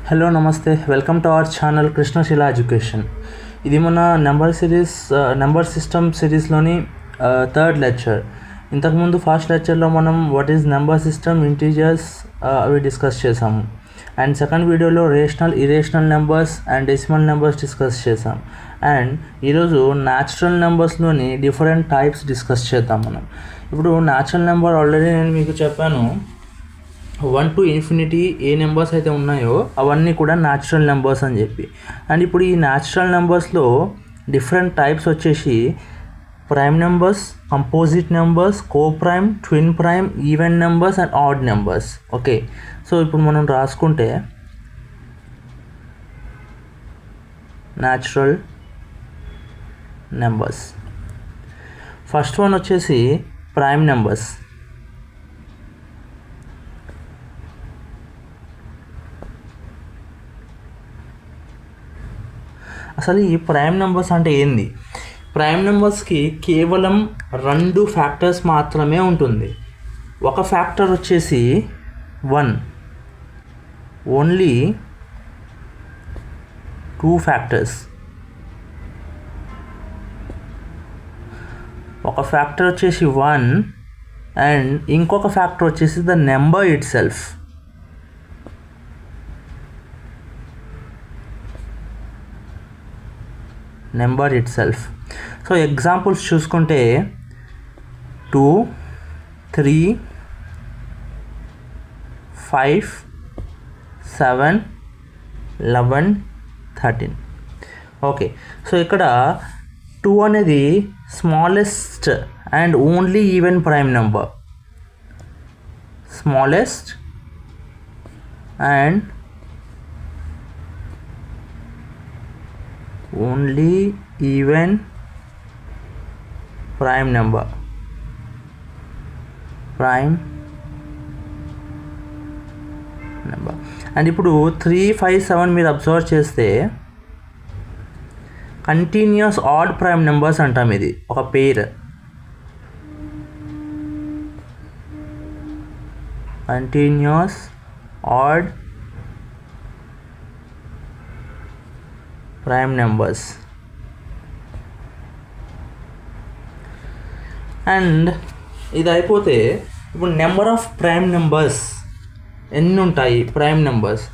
Hello నమస్తే, welcome to our channel Krishnashila education. ఇది మన నెంబర్ సిస్టమ్ సిరీస్లోని థర్డ్ లెక్చర్. ఇంతకుముందు ఫస్ట్ లెక్చర్లో మనం what is number system, integers అవి డిస్కస్ చేసాము. అండ్ సెకండ్ వీడియోలో rational, irrational numbers and decimal numbers discuss చేసాం. అండ్ ఈరోజు న్యాచురల్ నెంబర్స్లోని డిఫరెంట్ టైప్స్ డిస్కస్ చేద్దాం మనం. ఇప్పుడు న్యాచురల్ నెంబర్ ఆల్రెడీ నేను మీకు చెప్పాను, 1 to infinity ఏ నెంబర్స్ అయితే ఉన్నాయో అవన్నీ కూడా న్యాచురల్ నెంబర్స్ అని చెప్పి. అండ్ ఇప్పుడు ఈ న్యాచురల్ నెంబర్స్లో డిఫరెంట్ టైప్స్ వచ్చేసి prime numbers, composite numbers, co prime, twin prime, even numbers and odd numbers. Okay, so ఇప్పుడు మనం రాసుకుంటే న్యాచురల్ నెంబర్స్. ఫస్ట్ వన్ వచ్చేసి ప్రైమ్ నెంబర్స్. అసలు ఈ ప్రైమ్ నెంబర్స్ అంటే ఏంది? ప్రైమ్ నెంబర్స్కి కేవలం 2 ఫ్యాక్టర్స్ మాత్రమే ఉంటుంది. ఒక ఫ్యాక్టర్ వచ్చేసి 1, ఓన్లీ 2 ఫ్యాక్టర్స్. ఒక ఫ్యాక్టర్ వచ్చేసి 1 అండ్ ఇంకొక ఫ్యాక్టర్ వచ్చేసి the number it self. Number it self. So examples చూసుకుంటే 2, 3, 5, 7, 11, 13. ఓకే, సో ఇక్కడ 2 అనేది smallest and only even prime number. Smallest and only even prime number. And ఇప్పుడు 3, 5, 7 మీరు అబ్జర్వ్ చేస్తే కంటిన్యూస్ ఆడ్ ప్రైమ్ నెంబర్స్ అంటాం. ఇది ఒక pair. Continuous odd prime numbers. And ఇది అయిపోతే ఇప్పుడు నెంబర్ ఆఫ్ ప్రైమ్ నెంబర్స్ ఎన్ని ఉంటాయి? Prime numbers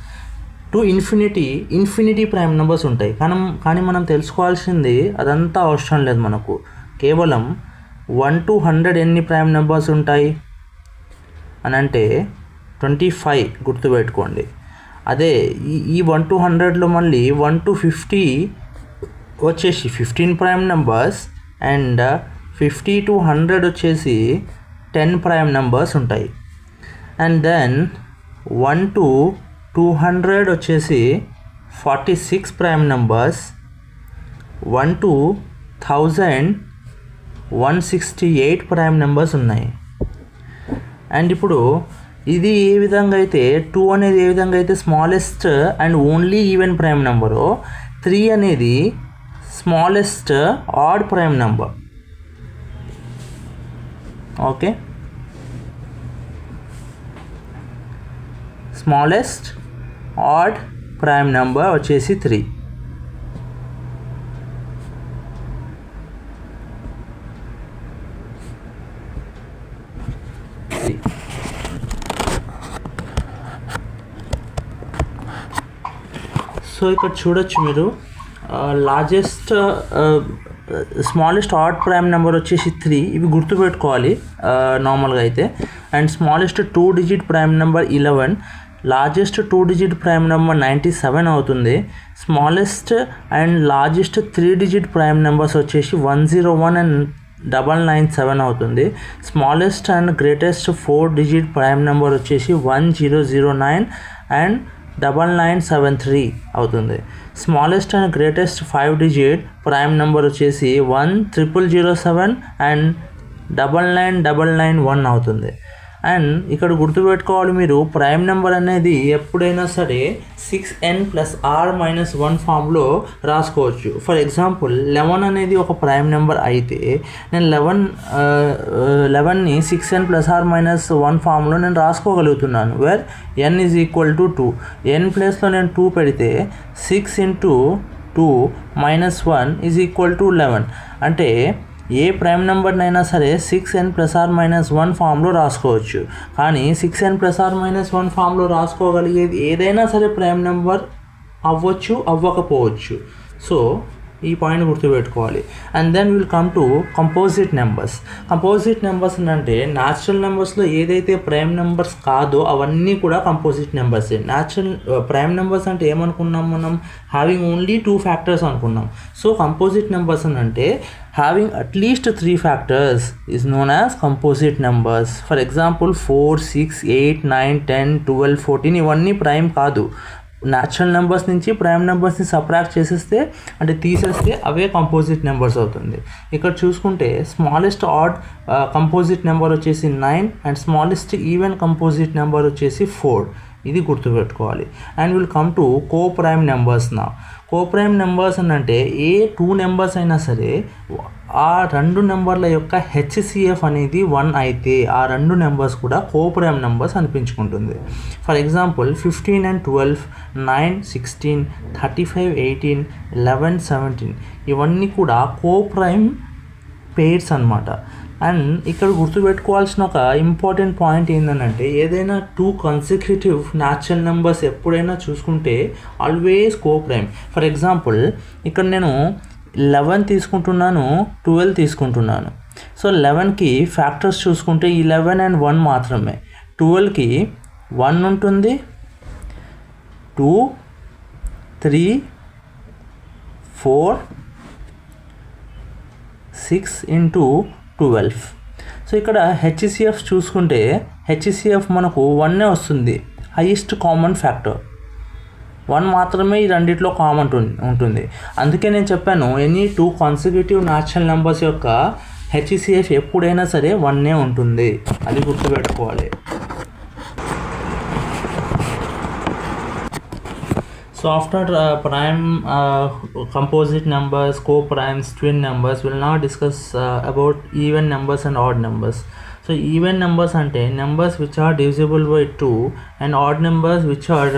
to infinity prime numbers ఉంటాయి. కానీ మనం తెలుసుకోవాల్సింది అదంతా అవసరం లేదు మనకు. కేవలం 1 to 100 ఎన్ని ప్రైమ్ నెంబర్స్ ఉంటాయి అని అంటే 25 గుర్తుపెట్టుకోండి. అదే ఈ 1 to 100లో మళ్ళీ 1 to 50 వచ్చేసి 15 ప్రైమ్ నెంబర్స్ అండ్ 50 to 100 వచ్చేసి 10 ప్రైమ్ నెంబర్స్ ఉంటాయి. అండ్ దెన్ 1 to 200 వచ్చేసి 46 prime numbers. 1 to 1000 168 prime numbers ఉన్నాయి. అండ్ ఇప్పుడు ఇది ఏ విధంగా అయితే 2 అనేది ఏ విధంగా అయితే smallest and only even prime నెంబరో, 3 అనేది smallest odd prime number. Okay, smallest odd prime number వచ్చేసి 3. సో ఇక్కడ చూడొచ్చు మీరు, స్మాలెస్ట్ ఆడ్ ప్రైమ్ నెంబర్ వచ్చేసి 3. ఇవి గుర్తుపెట్టుకోవాలి నార్మల్గా అయితే. And smallest 2 digit prime number 11, largest 2 digit prime number 97 అవుతుంది. Smallest and largest 3 digit prime numbers వచ్చేసి 101 అండ్ 997 అవుతుంది. Smallest and greatest 4 digit prime number వచ్చేసి 1009 అండ్ 9973 అవుతుంది. Smallest and greatest 5 digit prime number వచ్చేసి 1007 అండ్ 99991 అవుతుంది. అండ్ ఇక్కడ గుర్తుపెట్టుకోవాలి మీరు, ప్రైమ్ నెంబర్ అనేది ఎప్పుడైనా సరే 6n + r-1 ఫామ్లో రాసుకోవచ్చు. ఫర్ ఎగ్జాంపుల్ 11 అనేది ఒక ప్రైమ్ నెంబర్ అయితే నేను 11ని 6n + r-1 ఫామ్లో నేను రాసుకోగలుగుతున్నాను. Wear n = 2. n ప్లేస్లో నేను 2 పెడితే 6 × 2 - 1 = 11. అంటే ఏ ప్రైమ్ నెంబర్నైనా సరే 6n + r-1 ఫామ్లో రాసుకోవచ్చు. కానీ 6n + r-1 ఫామ్లో రాసుకోగలిగేది ఏదైనా సరే ప్రైమ్ నెంబర్ అవ్వచ్చు, అవ్వకపోవచ్చు. సో ఈ పాయింట్ గుర్తుపెట్టుకోవాలి. And then will come to composite numbers. Composite numbers అంటే న్యాచురల్ నెంబర్స్లో ఏదైతే ప్రైమ్ నెంబర్స్ కాదో అవన్నీ కూడా కంపోజిట్ నెంబర్సే. ప్రైమ్ నెంబర్స్ అంటే ఏమనుకున్నాం మనం, హ్యావింగ్ ఓన్లీ 2 ఫ్యాక్టర్స్ అనుకున్నాం. సో కంపోజిట్ నెంబర్స్ అంటే having at least 3 factors is known as composite numbers. For example 4, 6, 8, 9, 10, 12, 14 ఇవన్నీ ప్రైమ్ కాదు. న్యాచురల్ నెంబర్స్ నుంచి ప్రైమ్ నెంబర్స్ని సబ్ట్రాక్ట్ చేసేస్తే అంటే తీసేస్తే అవే కంపోజిట్ నెంబర్స్ అవుతుంది. ఇక్కడ చూసుకుంటే స్మాలెస్ట్ ఆడ్ కంపోజిట్ నెంబర్ వచ్చేసి 9 and smallest even composite number వచ్చేసి 4. ఇది గుర్తుపెట్టుకోవాలి. And will come to co prime numbers. నా కో ప్రైమ్ నెంబర్స్ అంటే ఏ 2 నెంబర్స్ అయినా సరే ఆ 2 నెంబర్ల యొక్క HCF అనేది 1 అయితే ఆ 2 నెంబర్స్ కూడా కో ప్రైమ్ నెంబర్స్ అనిపించుకుంటుంది. ఫర్ ఎగ్జాంపుల్ 15 and 12, 9, 16, 35, 18, 11, 17 ఇవన్నీ కూడా కో ప్రైమ్ పెయిర్స్ అన్నమాట. అండ్ ఇక్కడ గుర్తుపెట్టుకోవాల్సిన ఒక ఇంపార్టెంట్ పాయింట్ ఏంటంటే ఏదైనా 2 కన్సిక్యూటివ్ న్యాచురల్ నెంబర్స్ ఎప్పుడైనా చూసుకుంటే always co prime. For example ఇక్కడ నేను 11 తీసుకుంటున్నాను, 12 తీసుకుంటున్నాను. సో 11కి ఫ్యాక్టర్స్ చూసుకుంటే 11 and 1 మాత్రమే. 12కి 1 ఉంటుంది, 2, 3, 4, 6 × 12. సో ఇక్కడ HCF చూసుకుంటే HCF మనకు 1 వస్తుంది, హైయెస్ట్ కామన్ ఫ్యాక్టర్ 1 మాత్రమే ఈ రెండిట్లో కామన్ ఉంటుంది. అందుకే నేను చెప్పాను ఎనీ 2 కాన్సిక్యూటివ్ న్యాచురల్ నెంబర్స్ యొక్క HCF ఎప్పుడైనా సరే 1 ఉంటుంది. అది గుర్తుపెట్టుకోవాలి. So after prime composite numbers, co-primes, twin numbers, we will now discuss about even numbers and odd numbers. So even numbers ante numbers which are divisible by 2 and odd numbers which are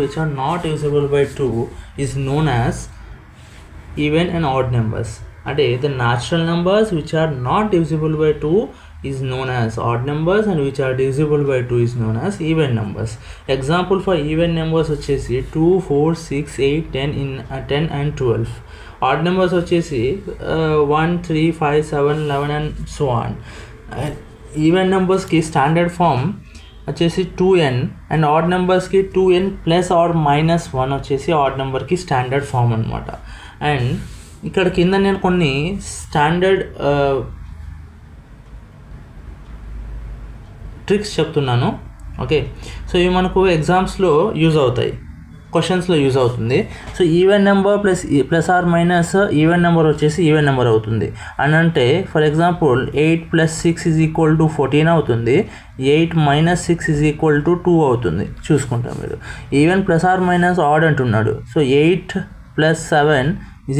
which are not divisible by 2 is known as even and odd numbers. Ante the natural numbers which are not divisible by 2 is known as odd numbers and which are divisible by 2 is known as even numbers. Example for even numbers వచ్చేసి 2, 4, 6, 8, 10 and 12. Odd numbers వచ్చేసి 1, 3, 5, 7, 11 and so on. Even numbers కి standard form వచ్చేసి 2n and odd నెంబర్స్కి 2n + or -1 వచ్చేసి add నెంబర్కి standard form అనమాట. And ఇక్కడ కింద నేను కొన్ని స్టాండర్డ్ ట్రిక్స్ చెప్తున్నాను. ఓకే, సో ఇవి మనకు ఎగ్జామ్స్లో యూజ్ అవుతాయి, క్వశ్చన్స్లో యూజ్ అవుతుంది. So even number plus or minus even number వచ్చేసి ఈవెన్ నెంబర్ అవుతుంది అని అంటే ఫర్ ఎగ్జాంపుల్ 8 + 6 = 14 అవుతుంది, 8 - 6 = 2 అవుతుంది. చూసుకుంటాం మీరు even plus or minus odd అంటున్నాడు. So 8 + 7 =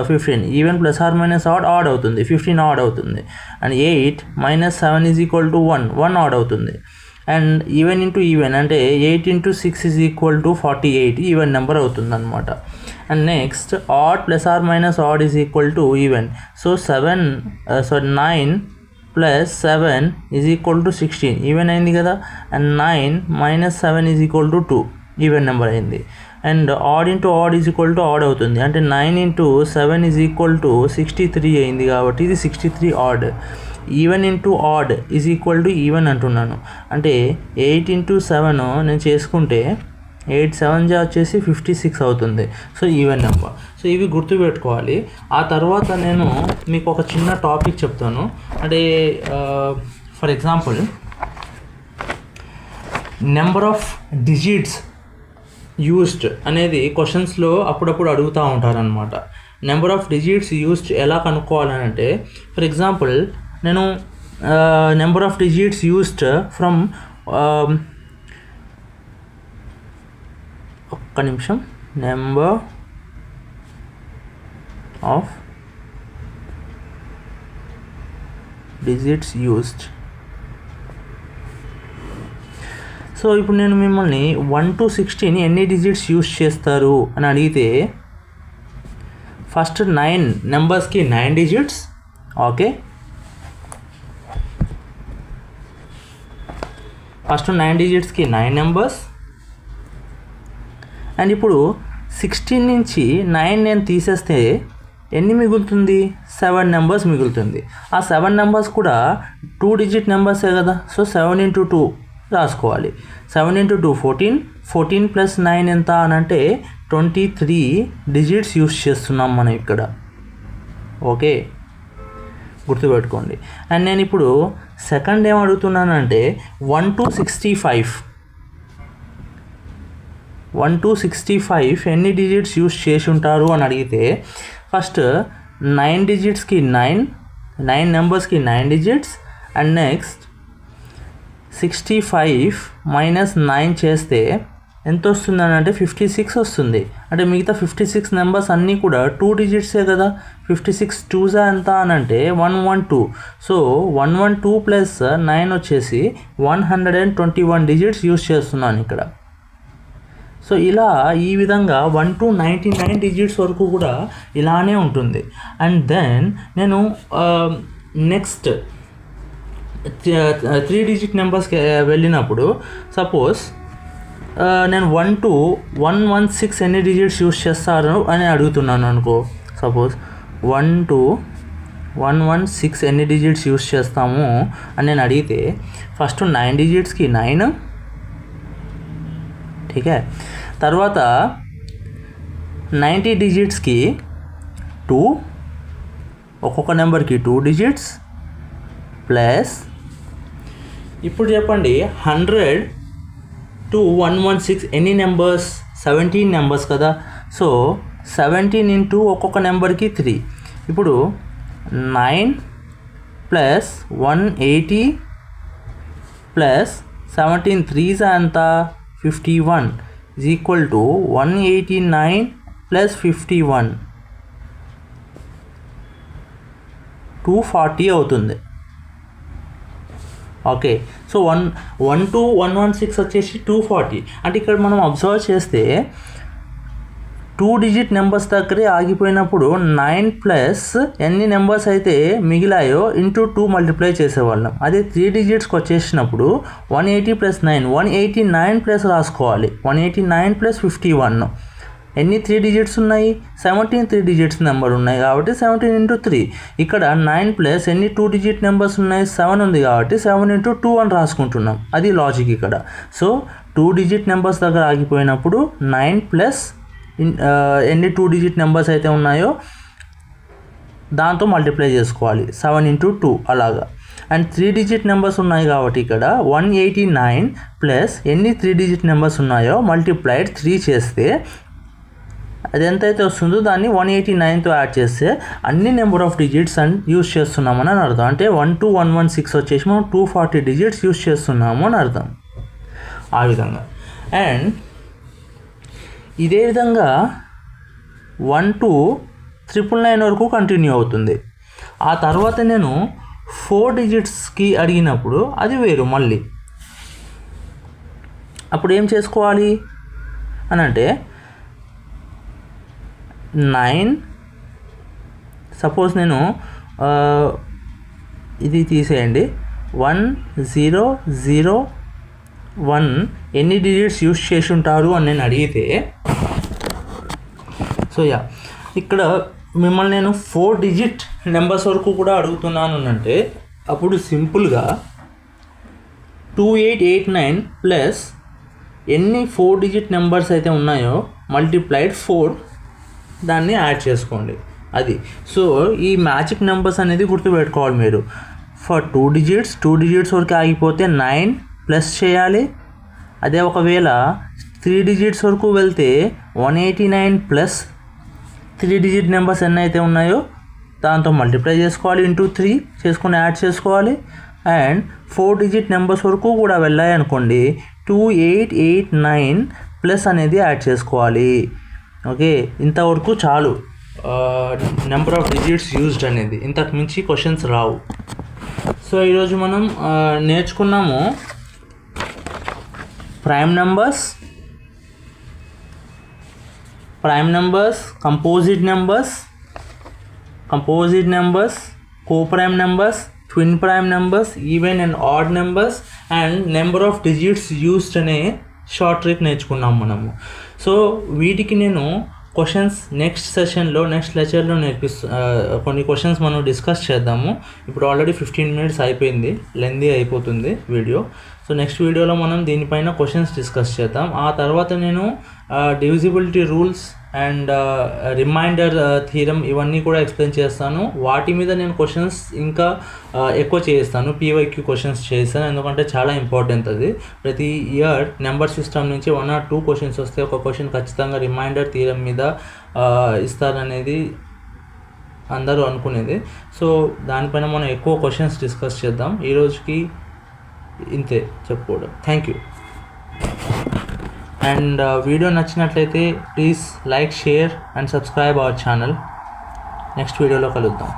15. Even plus or minus odd అవుతుంది, 15 ఆడ్ అవుతుంది. అండ్ 8 - 7 = 1 ఆడ్ అవుతుంది. అండ్ ఈవెన్ ఇంటూ ఈవెన్ అంటే 8 × 6 = 48 ఈవెన్ నెంబర్ అవుతుంది అనమాట. And next odd plus or minus odd even. So 9 + 7 = 16 even అయింది కదా. అండ్ 9 - 7 = 2 ఈవెన్ నెంబర్ అయింది. And odd into odd odd అవుతుంది అంటే 9 × 7 = 63 అయింది కాబట్టి ఇది 63 odd. Even into odd even అంటున్నాను అంటే 8 × 7 నేను చేసుకుంటే 8 × 7 వచ్చేసి 56 అవుతుంది. So even number. సో ఇవి గుర్తుపెట్టుకోవాలి. ఆ తర్వాత నేను మీకు ఒక చిన్న టాపిక్ చెప్తాను. అంటే for example number of digits used అనేది క్వశ్చన్స్లో అప్పుడప్పుడు అడుగుతూ ఉంటారనమాట. నెంబర్ ఆఫ్ డిజిట్స్ యూస్డ్ ఎలా కనుక్కోవాలని అంటే ఫర్ ఎగ్జాంపుల్ నేను number of digits used from ఒక్క నిమిషం, number of digits used. So ఇప్పుడు నేను మిమ్మల్ని 1 to 16 ఎన్ని డిజిట్స్ యూస్ చేస్తారు అని అడిగితే ఫస్ట్ 9 నెంబర్స్కి 9 digits. Okay, first 9 డిజిట్స్కి 9 numbers. And ఇప్పుడు 16 నుంచి 9 నేను తీసేస్తే ఎన్ని మిగులుతుంది? 7 నెంబర్స్ మిగులుతుంది. ఆ 7 నెంబర్స్ కూడా 2 డిజిట్ నెంబర్సే కదా. సో 7 into 2 రాసుకోవాలి. 7 into 2 14. 14 plus 9 ఎంత అని అంటే 23 డిజిట్స్ యూస్ చేస్తున్నాం మనం ఇక్కడ. ఓకే, గుర్తుపెట్టుకోండి. అండ్ నేను ఇప్పుడు సెకండ్ ఏం అడుగుతున్నానంటే 1 to 65. 1 to 65 ఎన్ని డిజిట్స్ యూస్ చేసి ఉంటారు అని అడిగితే ఫస్ట్ 9 డిజిట్స్కి 9 నెంబర్స్కి 9 డిజిట్స్. అండ్ నెక్స్ట్ 65 minus 9 చేస్తే ఎంత వస్తుంది అని అంటే 56 వస్తుంది. అంటే మిగతా 56 నెంబర్స్ అన్నీ కూడా 2 డిజిట్సే కదా. 56 2s ఎంత అని అంటే 112. సో 112 ప్లస్ 9 వచ్చేసి 121 డిజిట్స్ యూస్ చేస్తున్నాను ఇక్కడ. సో ఇలా ఈ విధంగా 1 to 99 డిజిట్స్ వరకు కూడా ఇలానే ఉంటుంది. అండ్ దెన్ నేను నెక్స్ట్ 3 డిజిట్ నెంబర్స్కి వెళ్ళినప్పుడు సపోజ్ నేను 1 to 116 ఎన్ని డిజిట్స్ యూస్ చేస్తారు అని అడుగుతున్నాను అనుకో. సపోజ్ 1 to 116 ఎన్ని డిజిట్స్ యూస్ చేస్తాము అని నేను అడిగితే ఫస్ట్ 9 డిజిట్స్కి 9. ఠీకే, తర్వాత 90 డిజిట్స్కి 2, ఒక్కొక్క నెంబర్కి 2 డిజిట్స్ ప్లస్ ఇప్పుడు చెప్పండి 100 to 116 ఎన్ని నెంబర్స్? 17 నెంబర్స్ కదా. సో 17 into ఒక్కొక్క నెంబర్కి 3. ఇప్పుడు 9 ప్లస్ 180 ప్లస్ 17 3s అంతా 51 is equal to 189 plus 51 240 అవుతుంది. ఓకే, సో 1 to 116 వచ్చేసి 240. అంటే ఇక్కడ మనం అబ్జర్వ్ చేస్తే 2 డిజిట్ నెంబర్స్ దగ్గరే ఆగిపోయినప్పుడు 9 ప్లస్ ఎన్ని నెంబర్స్ అయితే మిగిలాయో ఇంటూ 2 మల్టిప్లై చేసేవాళ్ళం. అదే 3 డిజిట్స్కి వచ్చేసినప్పుడు 180 ప్లస్ 9 189 ప్లస్ రాసుకోవాలి. 189 ప్లస్ 51 ఎన్ని 3 డిజిట్స్ ఉన్నాయి? 17 3 డిజిట్స్ నెంబర్ ఉన్నాయి కాబట్టి 17 into 3. ఇక్కడ 9 ప్లస్ ఎన్ని 2 డిజిట్ నెంబర్స్ ఉన్నాయి? 7 ఉంది కాబట్టి 7 into 2 అని రాసుకుంటున్నాం. అది లాజిక్ ఇక్కడ. సో 2 డిజిట్ నెంబర్స్ దగ్గర ఆగిపోయినప్పుడు 9 ప్లస్ ఎన్ని 2 డిజిట్ నెంబర్స్ అయితే ఉన్నాయో దాంతో మల్టిప్లై చేసుకోవాలి 7 into 2 అలాగా. అండ్ 3 డిజిట్ నెంబర్స్ ఉన్నాయి కాబట్టి ఇక్కడ 189 ప్లస్ ఎన్ని 3 డిజిట్ నెంబర్స్ ఉన్నాయో మల్టిప్లైడ్ 3 చేస్తే అది ఎంతైతే వస్తుందో దాన్ని 189తో యాడ్ చేస్తే అన్ని నెంబర్ ఆఫ్ డిజిట్స్ అని యూస్ చేస్తున్నామని అర్థం. అంటే 1 to 116 వచ్చేసి మనం 240 డిజిట్స్ యూస్ చేస్తున్నాము అని అర్థం. ఆ విధంగా. అండ్ ఇదే విధంగా 1 to 999 వరకు కంటిన్యూ అవుతుంది. ఆ తర్వాత నేను 4 డిజిట్స్కి అడిగినప్పుడు అది వేరు మళ్ళీ. అప్పుడు ఏం చేసుకోవాలి అని అంటే 9 సపోజ్ నేను ఇది తీసేయండి 1001 ఎన్ని డిజిట్స్ యూస్ చేసి ఉంటారు అని నేను అడిగితే సో ఇక్కడ మిమ్మల్ని నేను 4 డిజిట్ నెంబర్స్ వరకు కూడా అడుగుతున్నాను అంటే అప్పుడు సింపుల్గా 2889 ప్లస్ ఎన్ని 4 డిజిట్ నెంబర్స్ అయితే ఉన్నాయో మల్టిప్లైడ్ 4 దాన్ని యాడ్ చేసుకోండి. అది సో ఈ మ్యాజిక్ నెంబర్స్ అనేది గుర్తుపెట్టుకోవాలి మీరు. ఫర్ 2 డిజిట్స్ వరకు ఆగిపోతే 9 ప్లస్ చేయాలి. అదే ఒకవేళ 3 డిజిట్స్ వరకు వెళ్తే 189 ప్లస్ 3 డిజిట్ నెంబర్స్ ఎన్ని అయితే ఉన్నాయో దాంతో మల్టిప్లై చేసుకోవాలి ఇంటూ 3 చేసుకొని యాడ్ చేసుకోవాలి. అండ్ 4 డిజిట్ నెంబర్స్ వరకు కూడా వెళ్ళాయి అనుకోండి 2889 ప్లస్ అనేది యాడ్ చేసుకోవాలి. ఓకే, ఇంతవరకు చాలు నెంబర్ ఆఫ్ డిజిట్స్ యూజ్డ్ అనేది, ఇంతకు మించి క్వశ్చన్స్ రావు. సో ఈరోజు మనం నేర్చుకున్నాము prime numbers, composite numbers, co-prime numbers, twin prime numbers, even and odd numbers, and number of digits used అనే షార్ట్ ట్రిక్ నేర్చుకున్నాం మనము. సో వీటికి నేను క్వశ్చన్స్ నెక్స్ట్ లెక్చర్లో కొన్ని క్వశ్చన్స్ మనం డిస్కస్ చేద్దాము. ఇప్పుడు ఆల్రెడీ 15 minutes అయిపోయింది, లెందీ అయిపోతుంది వీడియో. సో నెక్స్ట్ వీడియోలో మనం దీనిపైన క్వశ్చన్స్ డిస్కస్ చేద్దాం. ఆ తర్వాత నేను divisibility rules and remainder theorem ఇవన్నీ కూడా ఎక్స్ప్లెయిన్ చేస్తాను. వాటి మీద నేను క్వశ్చన్స్ ఇంకా ఎక్కువ చేస్తాను, PYQ క్వశ్చన్స్ చేస్తాను, ఎందుకంటే చాలా ఇంపార్టెంట్ అది. ప్రతి ఇయర్ నెంబర్ సిస్టమ్ నుంచి 1 or 2 క్వశ్చన్స్ వస్తే ఒక క్వశ్చన్ ఖచ్చితంగా రిమైండర్ థీరం మీద ఇస్తారనేది అందరూ అనుకునేది. సో దానిపైన మనం ఎక్కువ క్వశ్చన్స్ డిస్కస్ చేద్దాం. ఈరోజుకి ఇంతే చెప్పుకోవడం. Thank you. అండ్ వీడియో నచ్చినట్లయితే please like, share and subscribe our channel. Next వీడియోలో కలుద్దాం.